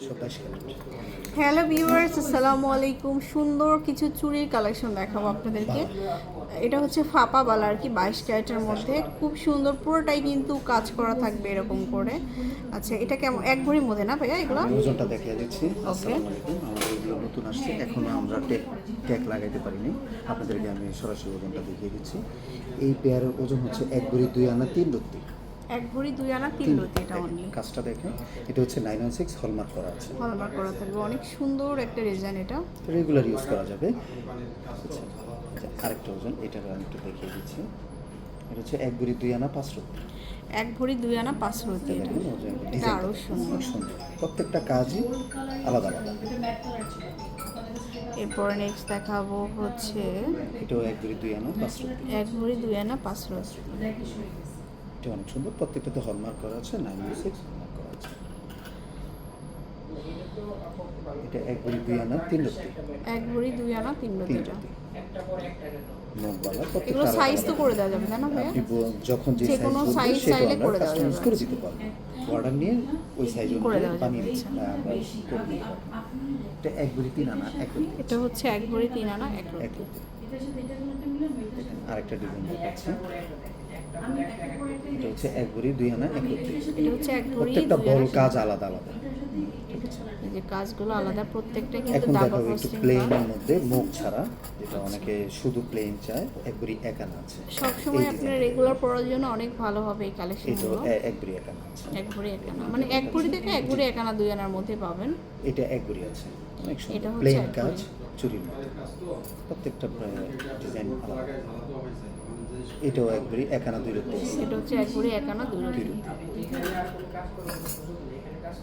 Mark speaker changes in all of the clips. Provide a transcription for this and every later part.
Speaker 1: 27 carat.
Speaker 2: Hello viewers, আসসালামু আলাইকুম। সুন্দর কিছু চুড়ির কালেকশন দেখাবো আপনাদেরকে। এটা হচ্ছে ফাপা বালা আর কি, 22 ক্যারেটের মধ্যে খুব সুন্দর, পুরোটাই কিন্তু কাজ করা থাকবে এরকম করে। আচ্ছা, এটা কেমন, এক ভরির মধ্যে না ভাইয়া এগুলো?
Speaker 1: আমি ওজনটা দেখিয়ে দিচ্ছি।
Speaker 2: ওকে,
Speaker 1: আসসালামু আলাইকুম। আমাদের এগুলো নতুন আসছে, এখনো আমরা ট্যাগ লাগাইতে পারিনি। আপনাদেরকে আমি সরাসরি ওজনটা দেখিয়ে দিচ্ছি। এই পেয়ারের ওজন হচ্ছে 1 ভরি 2 আনা 3 রত্তি।
Speaker 2: এক ভরি 2 আনা 3 রতি। এটা অনলি
Speaker 1: কাজটা দেখেন, এটা হচ্ছে 916 হলমার্ক করা আছে।
Speaker 2: হলমার্ক করা থাকবে, অনেক সুন্দর একটা ডিজাইন। এটা
Speaker 1: রেগুলার ইউজ করা যাবে। আচ্ছা, আরেকটা ওজন, এটার আমি একটু দেখিয়ে দিচ্ছি। এটা হচ্ছে 1 ভরি 2 আনা 5 রত্তি।
Speaker 2: এক ভরি 2 আনা 5 রতি। এটা আরো সুন্দর।
Speaker 1: প্রত্যেকটা কাজই আলাদা আলাদা।
Speaker 2: এরপরে নেক্সট দেখাবো হচ্ছে
Speaker 1: এটাও 1 ভরি 2 আনা 5 রত্তি।
Speaker 2: 1 ভরি 2 আনা 5 রতি।
Speaker 1: এটা অনেক সুন্দর, প্রত্যেকটাতে হলমার্ক করা আছে, 916 হলমার্ক করা আছে। এটা 1 ভরি 2 আনা 3 রত্তি।
Speaker 2: 1 ভরি 2 আনা 3 রতি। এটা
Speaker 1: নখবালা
Speaker 2: এগুলো
Speaker 1: প্রত্যেকটা
Speaker 2: সাইজ তো করে দেওয়া যাবে, তাই না ভাইয়া?
Speaker 1: আপনি যখন যে
Speaker 2: যে কোনো
Speaker 1: সাইজ
Speaker 2: সাইজ চাইলে করে দেওয়া
Speaker 1: কাস্টমাইজ
Speaker 2: যাবে।
Speaker 1: করে দিতে পারবেন। অর্ডার নিয়ে ওই সাইজ
Speaker 2: করে
Speaker 1: অনুযায়ী
Speaker 2: দেওয়া যাবে,
Speaker 1: বানিয়ে
Speaker 2: আচ্ছা।
Speaker 1: করে দিতে পারবেন। এটা 1 ভরি 3 আনা 1 রত্তি।
Speaker 2: এটা হচ্ছে 1 ভরি 3 আনা 1
Speaker 1: এক
Speaker 2: রতি।
Speaker 1: রত্তি। আরেকটা ডিজাইন দেখাচ্ছি। এটা হচ্ছে 1 ভরি 2 আনা 1 রত্তি।
Speaker 2: এটা হচ্ছে 1 ভরি
Speaker 1: প্রত্যেকটা
Speaker 2: 2
Speaker 1: বড়
Speaker 2: আনা।
Speaker 1: কাজ আলাদা আলাদা।
Speaker 2: এই যে কাজগুলো আলাদা, প্রত্যেকটা কিন্তু
Speaker 1: এখন
Speaker 2: ডাবল
Speaker 1: দেখাবো একটু
Speaker 2: পোস্টিং
Speaker 1: প্লেনের মধ্যে মুখ ছাড়া, যেটা অনেকে শুধু প্লেন চায়। 1 ভরি 1 আনা আছে।
Speaker 2: সব সময় আপনার রেগুলার পরার জন্য অনেক ভালো হবে এই
Speaker 1: এই তো
Speaker 2: কালেকশনগুলো।
Speaker 1: 1 ভরি 1 আনা আছে।
Speaker 2: 1 ভরি 1 আনা, মানে 1 ভরি থেকে 1 ভরি 1 আনা 2 আনার মধ্যে পাবেন।
Speaker 1: এটা 1 ভরি আছে, অনেক
Speaker 2: এটা
Speaker 1: সুন্দর
Speaker 2: হচ্ছে
Speaker 1: প্লেন
Speaker 2: 1
Speaker 1: কাজ
Speaker 2: ভরি।
Speaker 1: চুরির মধ্যে। প্রত্যেকটা ডিজাইন আলাদা। এটাও 1 ভরি 1 আনা 2 রত্তি আছে।
Speaker 2: এটা হচ্ছে 1 ভরি 1 আনা 2 রতি।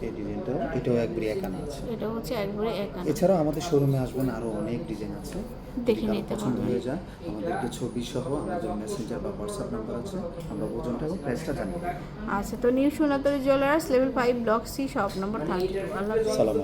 Speaker 1: এই ডিজাইনটাও, এটাও 1 ভরি 1 আনা আছে।
Speaker 2: এটা হচ্ছে 1 ভরি 1 আনা।
Speaker 1: এছাড়াও আমাদের শোরুমে আসবেন, আরও অনেক ডিজাইন আছে।
Speaker 2: দেখে
Speaker 1: যদি কারো
Speaker 2: নিতে
Speaker 1: পছন্দ
Speaker 2: পারবেন।
Speaker 1: হয়ে যায়, আমাদেরকে ছবি সহ আমাদের মেসেঞ্জার বা হোয়াটসঅ্যাপ নাম্বার আছে, আমরা ওজনটা এবং প্রাইসটা জানিয়ে দেব।
Speaker 2: আচ্ছা, তো new Sonatari jewellers, level 5, block C, shop number 32। আল্লাহ হাফেজ।
Speaker 1: সালাম।